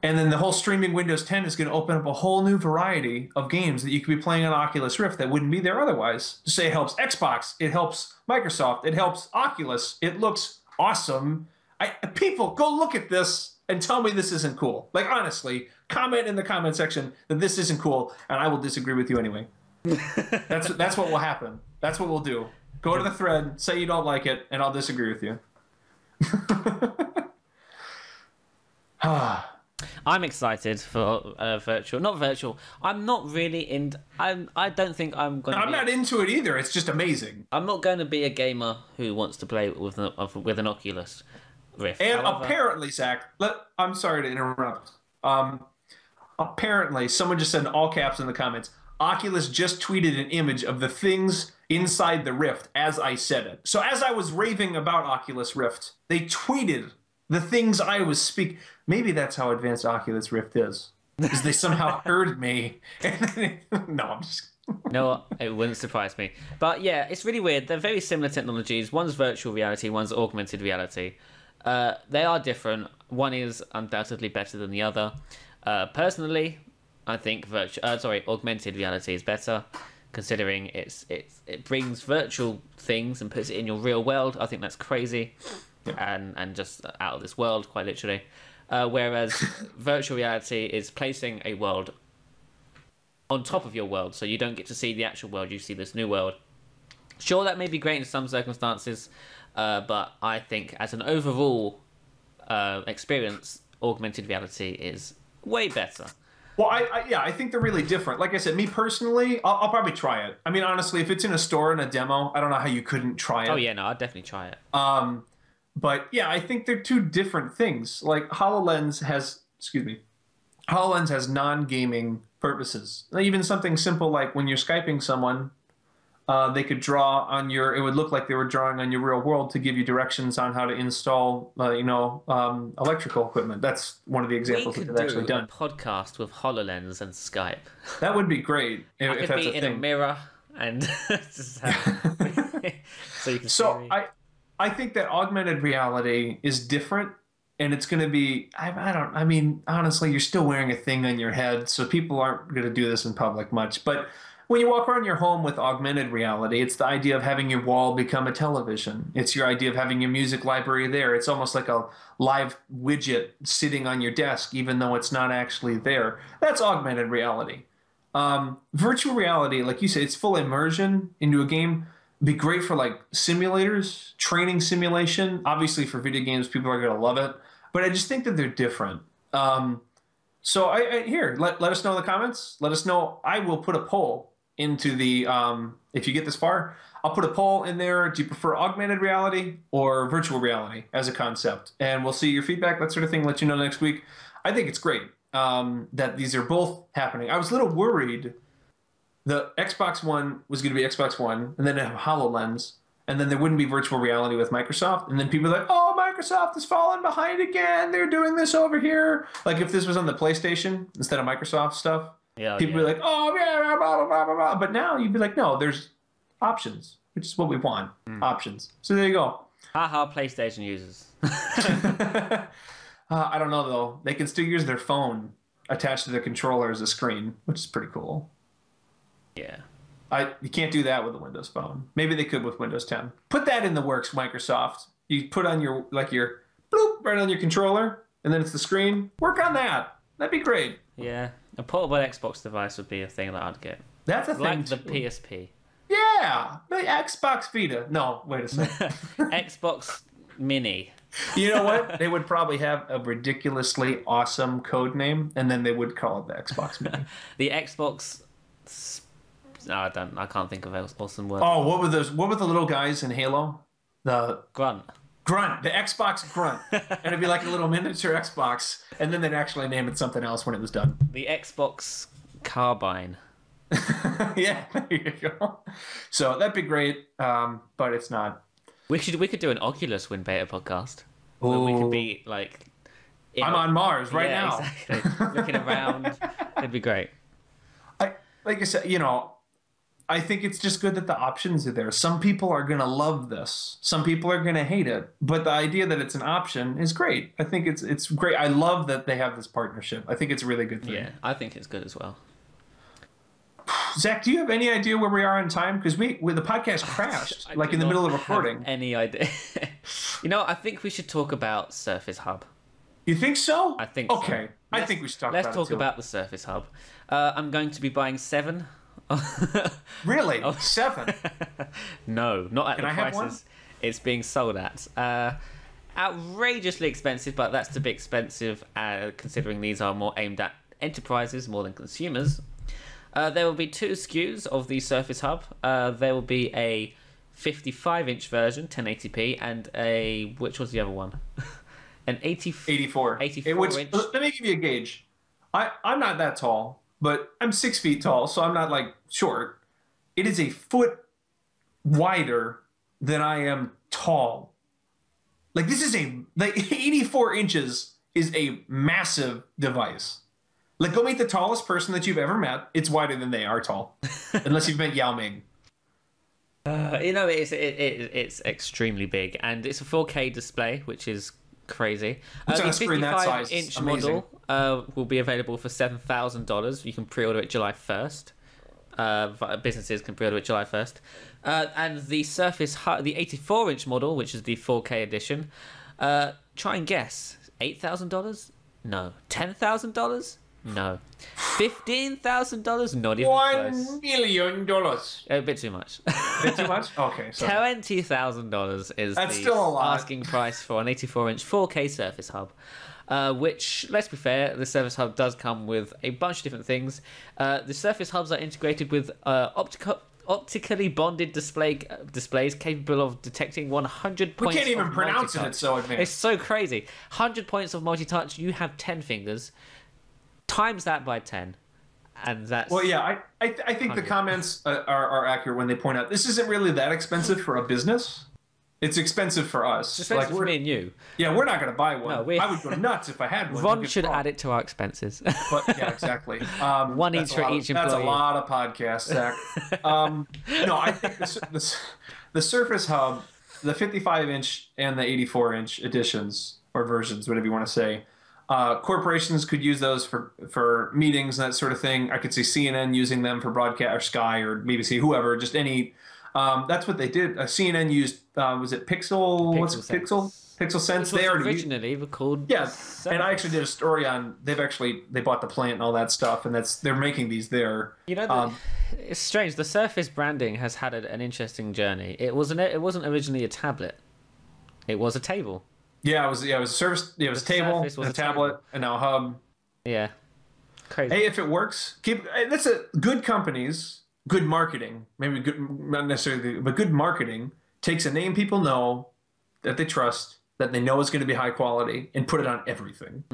And then the whole streaming Windows 10 is going to open up a whole new variety of games that you could be playing on Oculus Rift that wouldn't be there otherwise. To say it helps Xbox, it helps Microsoft, it helps Oculus. It looks awesome. People, go look at this and tell me this isn't cool. Like, honestly, comment in the comment section that this isn't cool, and I will disagree with you anyway. That's what will happen. That's what we'll do. Go to the thread, say you don't like it, and I'll disagree with you. I'm excited for virtual. Not virtual. I'm not really in. I don't think I'm going to. I'm not into it either. It's just amazing. I'm not going to be a gamer who wants to play with an Oculus Rift. And however, apparently, Zach, I'm sorry to interrupt. Apparently, someone just said in all caps in the comments, Oculus just tweeted an image of the things inside the Rift as I said it. So as I was raving about Oculus Rift, they tweeted the things I was speaking. Maybe that's how advanced Oculus Rift is. Because they somehow heard me. No, I'm just... No, it wouldn't surprise me. But yeah, it's really weird. They're very similar technologies. One's virtual reality, one's augmented reality. They are different. One is undoubtedly better than the other. Personally, I think augmented reality is better, considering it brings virtual things and puts it in your real world. I think that's crazy, and just out of this world, quite literally. Whereas virtual reality is placing a world on top of your world, so you don't get to see the actual world, you see this new world. Sure, that may be great in some circumstances, but I think as an overall experience, augmented reality is way better. Well, I think they're really different. Like I said, me personally, I'll probably try it. I mean, honestly, if it's in a store in a demo, I don't know how you couldn't try it. Oh yeah, no, I'd definitely try it. But yeah, I think they're two different things. Like HoloLens has non-gaming purposes. Even something simple like when you're Skyping someone, they could draw on it would look like they were drawing on your real world to give you directions on how to install, electrical equipment. That's one of the examples that they've actually done. A podcast with HoloLens and Skype. That would be great. If that's be in a mirror and so you can see me. I think that augmented reality is different, and it's going to be, honestly, you're still wearing a thing on your head, so people aren't going to do this in public much. But when you walk around your home with augmented reality, it's the idea of having your wall become a television. It's your idea of having your music library there. It's almost like a live widget sitting on your desk, even though it's not actually there. That's augmented reality. Virtual reality, like you said, it's full immersion into a game. Be great for like simulators, training simulation. Obviously, for video games, people are going to love it. But I just think that they're different. So let us know in the comments. Let us know. I will put a poll into the if you get this far, I'll put a poll in there. Do you prefer augmented reality or virtual reality as a concept? And we'll see your feedback, that sort of thing. Let you know next week. I think it's great that these are both happening. I was a little worried. The Xbox One was going to be Xbox One, and then have HoloLens, and then there wouldn't be virtual reality with Microsoft. And then people are like, oh, Microsoft is falling behind again. They're doing this over here. Like if this was on the PlayStation instead of Microsoft stuff, people would be like, oh, yeah, blah, blah, blah, blah, blah. But now you'd be like, no, there's options, which is what we want, options. So there you go. Haha, PlayStation users. I don't know, though. They can still use their phone attached to their controller as a screen, which is pretty cool. Yeah. You can't do that with a Windows Phone. Maybe they could with Windows 10. Put that in the works, Microsoft. You put on your bloop right on your controller, and then it's the screen. Work on that. That'd be great. Yeah. A portable Xbox device would be a thing that I'd get. That's a thing. Like the PSP. Yeah. The Xbox Vita. No, wait a second. Xbox Mini. You know what? They would probably have a ridiculously awesome code name, and then they would call it the Xbox Mini. The Xbox... No, I can't think of an awesome word. Oh, what were the little guys in Halo? The Grunt. The Xbox Grunt. And it'd be like a little miniature Xbox, and then they'd actually name it something else when it was done. The Xbox Carbine. Yeah, there you go. So that'd be great, but it's not. We could do an Oculus Wind Beta podcast. Where we could be like... I'm on Mars right now. Exactly. Looking around. It'd be great. Like I said, I think it's just good that the options are there. Some people are going to love this. Some people are going to hate it. But the idea that it's an option is great. I think it's great. I love that they have this partnership. I think it's a really good thing. Yeah, I think it's good as well. Zach, do you have any idea where we are in time? Because the podcast crashed, in the middle of recording. Any idea? I think we should talk about Surface Hub. You think so? I think so. Okay. I think we should talk about it. Let's talk about the Surface Hub. I'm going to be buying 7. Really? 7? No, not at Can the I have prices one? it's being sold at. Outrageously expensive, but that's to be expensive considering these are more aimed at enterprises more than consumers. There will be 2 SKUs of the Surface Hub. There will be a 55-inch version, 1080p, and which was the other one? An 84 inch. Let me give you a gauge. I'm not that tall, but I'm 6 feet tall, so I'm not short. It is a foot wider than I am tall. This is 84 inches is a massive device. Go meet the tallest person that you've ever met. It's wider than they are tall, unless you've met Yao Ming. It's extremely big, and it's a 4K display, which is Crazy. What's on The a screen that size? 55-inch Amazing. model will be available for $7,000. You can pre-order it July 1st. Businesses can pre-order it July 1st. And the Surface Hub, the 84-inch model, which is the 4K edition, try and guess. $8,000? No. $10,000? No. $15,000? Not even close. $1 million. A bit too much. Bit too much? Okay, so $20,000 is That's the still a lot. asking price for an 84-inch 4K Surface Hub. Which, let's be fair, the Surface Hub does come with a bunch of different things. The Surface Hubs are integrated with optically bonded displays capable of detecting 100 points. we can't even of pronounce it. multi-touch. It's so advanced. It's so crazy. 100 points of multi-touch. You have 10 fingers. Times that by 10, and that's Well, yeah, I think the comments are accurate when they point out this isn't really that expensive for a business. It's expensive for us. it's expensive for me and you. Yeah, we're not going to buy one. No, I would go nuts if I had one. don't Ron get me should wrong. add it to our expenses. But yeah, exactly. One that's each a for lot of- each employee. That's a lot of podcasts, Zach. No, I think the Surface Hub, the 55-inch and the 84-inch editions or versions, whatever you want to say, corporations could use those for meetings and that sort of thing. I could see CNN using them for broadcast, or Sky or BBC, whoever, just any. That's what they did. CNN used, was it Pixel? What's Sense. Pixel Sense? Which They was already originally were called yeah, Surface. and I actually did a story on. They bought the plant and all that stuff, and they're making these there. You know, it's strange. The Surface branding has had an interesting journey. It wasn't originally a tablet. It was a table. Yeah, it was a service. Yeah, it was a table, Surface was and a a tablet, table. and now a hub. Yeah, crazy. Hey, if it works, that's a good companies, good marketing, maybe good, not necessarily, but good marketing takes a name people know, that they trust, that they know is going to be high quality, and put it on everything.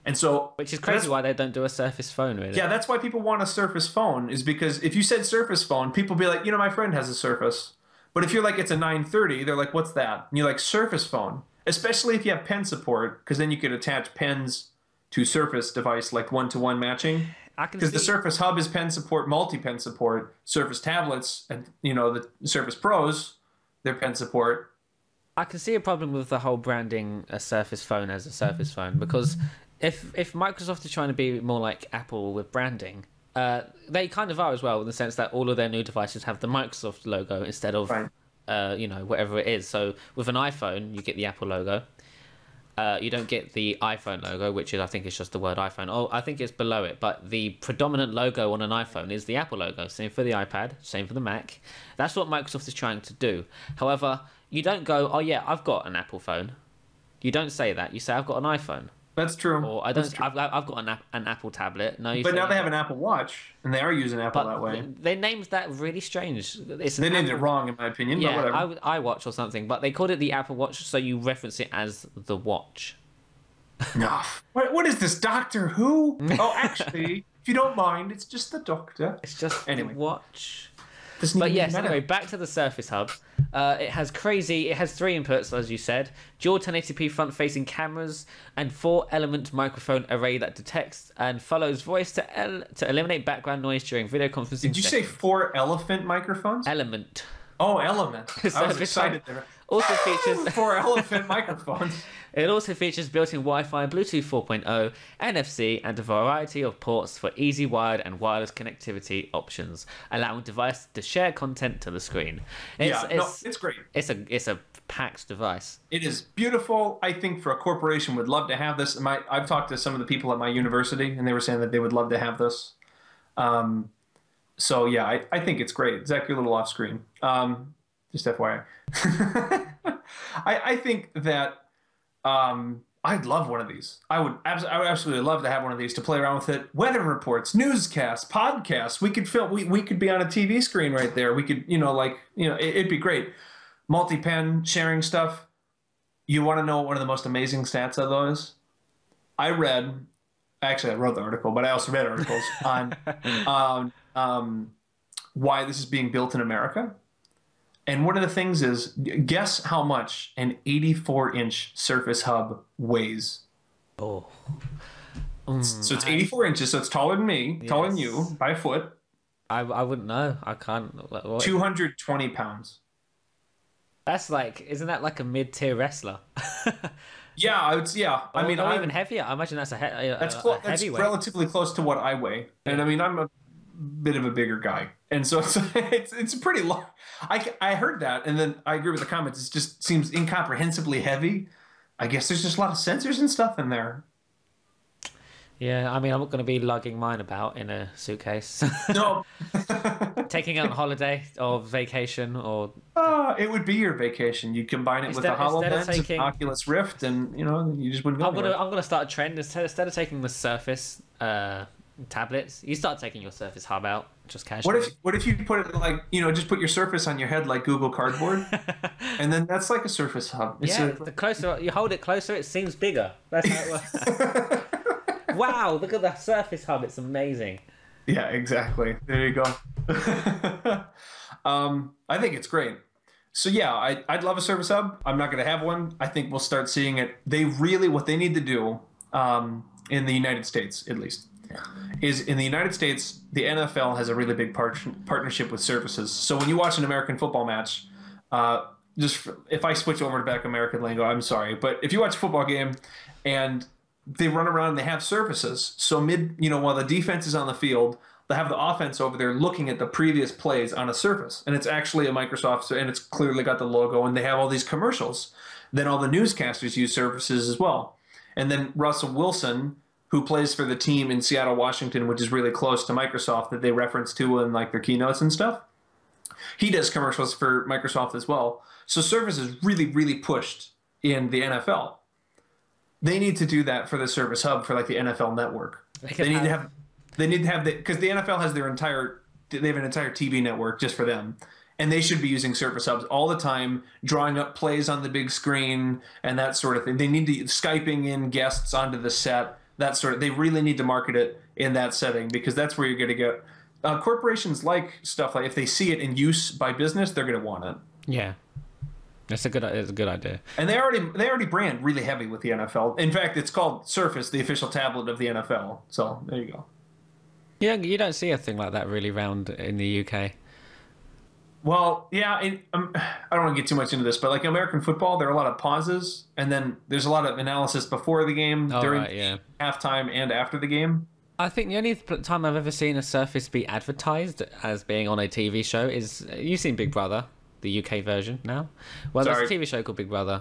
And so, Which is crazy why they don't do a Surface phone, really. yeah, that's why people want a Surface phone, is because if you said Surface phone, people be like, my friend has a Surface. But if you're like, it's a 930, they're like, what's that? And you're like, Surface phone. Especially if you have pen support, because then you could attach pens to Surface device, like one-to-one matching. I can Because the see- Surface Hub is pen support, multi-pen support. Surface tablets, and the Surface Pros, they're pen support. I can see a problem with the whole branding a Surface phone as a Surface phone, because if Microsoft is trying to be more like Apple with branding, they kind of are as well, in the sense that all of their new devices have the Microsoft logo instead of Right. whatever it is. So with an iPhone, you get the Apple logo. You don't get the iPhone logo, which is, I think, it's just the word iPhone. Oh, I think it's below it, but the predominant logo on an iPhone is the Apple logo. Same for the iPad, same for the Mac. That's what Microsoft is trying to do. However, you don't go, oh yeah, I've got an Apple phone. You don't say that. You say, I've got an iPhone. That's true. Or I That's don't. true. I've got an Apple tablet. No, you But say now they you- have an Apple Watch, and they are using Apple But that way. they named that really strange. It's an They named it Apple- wrong, in my opinion, but Yeah, whatever. iWatch or something, but they called it the Apple Watch, so you reference it as the watch. No. What is this, Doctor Who? Oh, actually, if you don't mind, it's just the Doctor. It's just Anyway. the watch. Doesn't But even yes, matter. anyway, back to the Surface Hub. It has 3 inputs, as you said, dual 1080p front-facing cameras, and 4-element microphone array that detects and follows voice to eliminate background noise during video conferencing. Did you say 4 elephant microphones? element? Oh, element. I was Surface excited Hub there. Also features 4 elephant microphones. It also features built-in Wi-Fi, Bluetooth 4.0, NFC, and a variety of ports for easy wired and wireless connectivity options, allowing devices to share content to the screen. It's great. It's a packed device. It is beautiful. I think for a corporation would love to have this. I've talked to some of the people at my university, and they were saying that they would love to have this. So yeah, I think it's great. Zach, you're a little off screen. Just FYI. I think that I'd love one of these. I would absolutely love to have one of these to play around with it. Weather reports, newscasts, podcasts. We could film. We could be on a TV screen right there. We could, it'd be great. Multi-pen sharing stuff. You want to know what one of the most amazing stats of those? I wrote the article, but I also read articles on why this is being built in America. And one of the things is, guess how much an 84-inch Surface Hub weighs. Oh. So it's 84 inches, so it's taller than me, taller than you, by a foot. I wouldn't know. I can't. What? 220 pounds. That's like, isn't that like a mid-tier wrestler? Yeah, I would. Yeah, I mean, or even heavier. I imagine that's that's a that's heavyweight. relatively close to what I weigh, and I mean, I'm a bit of a bigger guy, and so it's pretty long. I heard that, and then I agree with the comments. It just seems incomprehensibly heavy. I guess there's just a lot of sensors and stuff in there. Yeah, I mean, I'm not going to be lugging mine about in a suitcase. No, Taking it on holiday or vacation or it would be your vacation. You combine it with the HoloLens and Oculus Rift, and you just wouldn't go anywhere. I'm gonna start a trend instead of taking the Surface tablets. You start taking your Surface Hub out just casually. What if you put it like just put your Surface on your head like Google Cardboard, and then that's like a Surface Hub. The closer you hold it closer, it seems bigger. That's how it works. Wow, look at the Surface Hub. It's amazing. Yeah, exactly. There you go. I think it's great. So yeah, I'd love a Surface Hub. I'm not going to have one. I think we'll start seeing it. What they need to do in the United States, at least, is in the United States, the NFL has a really big partnership with Surfaces. So when you watch an American football match, if I switch over to back American lingo, I'm sorry, but if you watch a football game and they run around and they have surfaces. So while the defense is on the field, they have the offense over there looking at the previous plays on a surface. And it's actually a Microsoft, and it's clearly got the logo, and they have all these commercials. Then all the newscasters use surfaces as well. And then Russell Wilson, who plays for the team in Seattle, Washington, which is really close to Microsoft that they reference to in like their keynotes and stuff, he does commercials for Microsoft as well. So Surface is really, really pushed in the NFL. They need to do that for the Surface Hub for like the NFL Network. They need to have because the NFL has they have an entire TV network just for them, and they should be using Surface Hubs all the time, drawing up plays on the big screen and that sort of thing. They need to Skyping in guests onto the set. They really need to market it in that setting because that's where you're going to get corporations like stuff like if they see it in use by business, they're going to want it. Yeah. It's a good idea. And they already brand really heavy with the NFL. In fact, it's called Surface, the official tablet of the NFL. So there you go. Yeah, you don't see a thing like that really around in the UK. Well, yeah, I don't want to get too much into this, but like American football, there are a lot of pauses, and then there's a lot of analysis before the game, during halftime, and after the game. I think the only time I've ever seen a Surface be advertised as being on a TV show is you've seen Big Brother. The UK version now. Well, there's a TV show called Big Brother.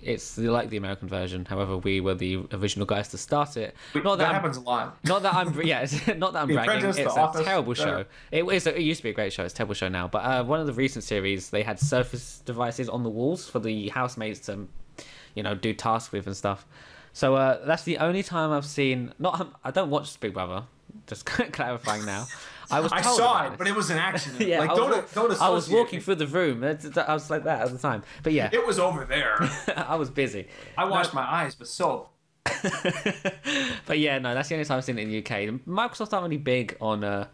It's like the American version. However, we were the original guys to start it. That happens a lot. Not that I'm bragging. It's a terrible show. It used to be a great show. It's a terrible show now. But one of the recent series, they had Surface devices on the walls for the housemates to, do tasks with and stuff. So that's the only time I've seen. I don't watch Big Brother. Just clarifying now. I saw it, but it was an accident. Yeah, like, I was walking through the room. I was like that at the time. But yeah. It was over there. I was busy. I washed my eyes with soap. But yeah, no, that's the only time I've seen it in the UK. Microsoft's not really big on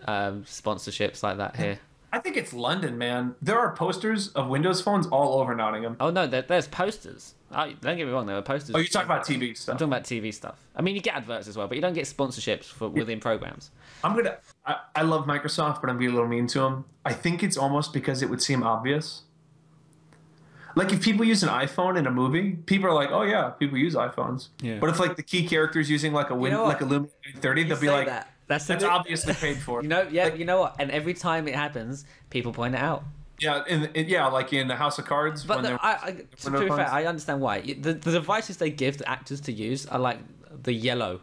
sponsorships like that here. I think it's London, man. There are posters of Windows phones all over Nottingham. Oh, no, there's posters. Don't get me wrong, there are posters. Oh, you're talking about TV stuff. I'm talking about TV stuff. I mean, you get adverts as well, but you don't get sponsorships within programs. I love Microsoft, but I'm being a little mean to them. I think it's almost because it would seem obvious. Like if people use an iPhone in a movie, people are like, "Oh yeah, people use iPhones." Yeah. But if like the key character's using like a Lumia 30, they'll be like, "That's obviously paid for." You know what? And every time it happens, people point it out. Yeah, like in the House of Cards. But to be fair, I understand why. The devices they give the actors to use are like the yellow.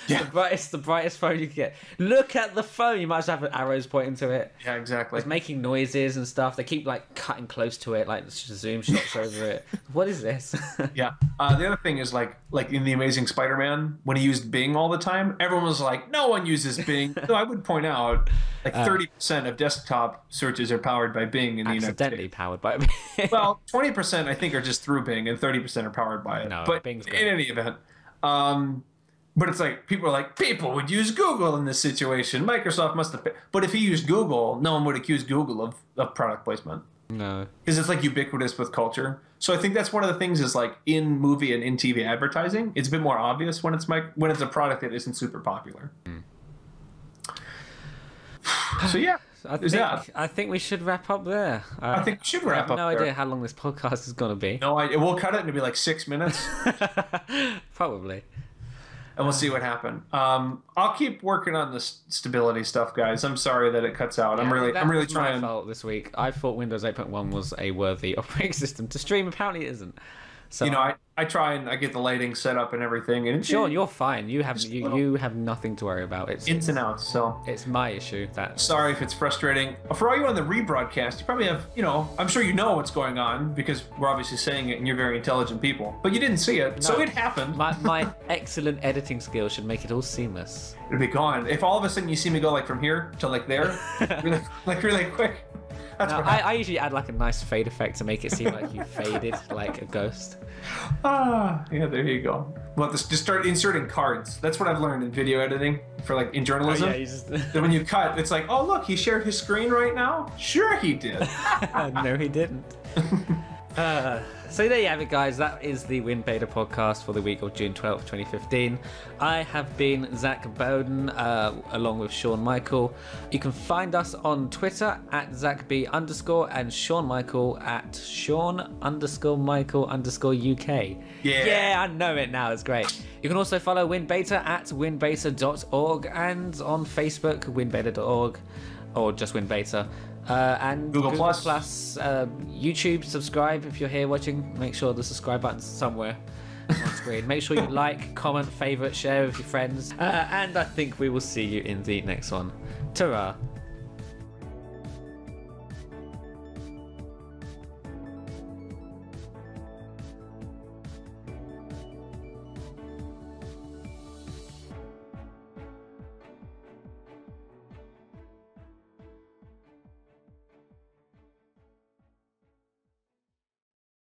Yeah. the brightest phone you can get. Look at the phone. You might as well have arrows pointing to it. Yeah, exactly. It's making noises and stuff. They keep like cutting close to it, like zoom shots over it. What is this? Yeah. The other thing is like in The Amazing Spider-Man, when he used Bing all the time, everyone was like, no one uses Bing. So I would point out like 30% of desktop searches are powered by Bing in the United States. Accidentally powered by Bing. Well, 20% I think are just through Bing, and 30% are powered by it. No, but Bing's in any event, but it's like people are like, people would use Google in this situation. Microsoft must have. But if he used Google, no one would accuse Google of product placement. No, because it's like ubiquitous with culture. So I think that's one of the things is like in movie and in TV advertising, it's a bit more obvious when it's a product that isn't super popular. So yeah, I think we should wrap up there. I think we should wrap I have up no there. idea how long this podcast is going to be. No, we'll cut it and it'll be like 6 minutes. Probably. And we'll see what happened. I'll keep working on the stability stuff, guys. I'm sorry that it cuts out. I'm really trying. My fault this week. I thought Windows 8.1 was a worthy operating system to stream. Apparently, it isn't. So I try and I get the lighting set up and everything. And Sean, you're fine. You have nothing to worry about. It's ins and outs. So it's my issue. Sorry if it's frustrating. For all you on the rebroadcast, you probably have, I'm sure you know what's going on because we're obviously saying it and you're very intelligent people. But you didn't see it, so it happened. My excellent editing skills should make it all seamless. It'll be gone. If all of a sudden you see me go like from here to like there, really quick. That's what I usually add like a nice fade effect to make it seem like you faded like a ghost. Yeah, there you go. Well, just start inserting cards. That's what I've learned in video editing for like in journalism. Oh, yeah, that when you cut, it's like, oh look, he shared his screen right now. Sure, he did. No, he didn't. So there you have it, guys. That is the Win Beta podcast for the week of June 12th, 2015. I have been Zach Bowden, along with Sean Michael. You can find us on Twitter at ZachB_ and Sean Michael at Sean_Michael_UK. Yeah, I know it now. It's great. You can also follow Win Beta at winbeta.org and on Facebook, winbeta.org, or just Win Beta. And Google Plus, YouTube, subscribe if you're here watching. Make sure the subscribe button's somewhere on screen. Make sure you like, comment, favorite, share with your friends. And I think we will see you in the next one. Ta-ra.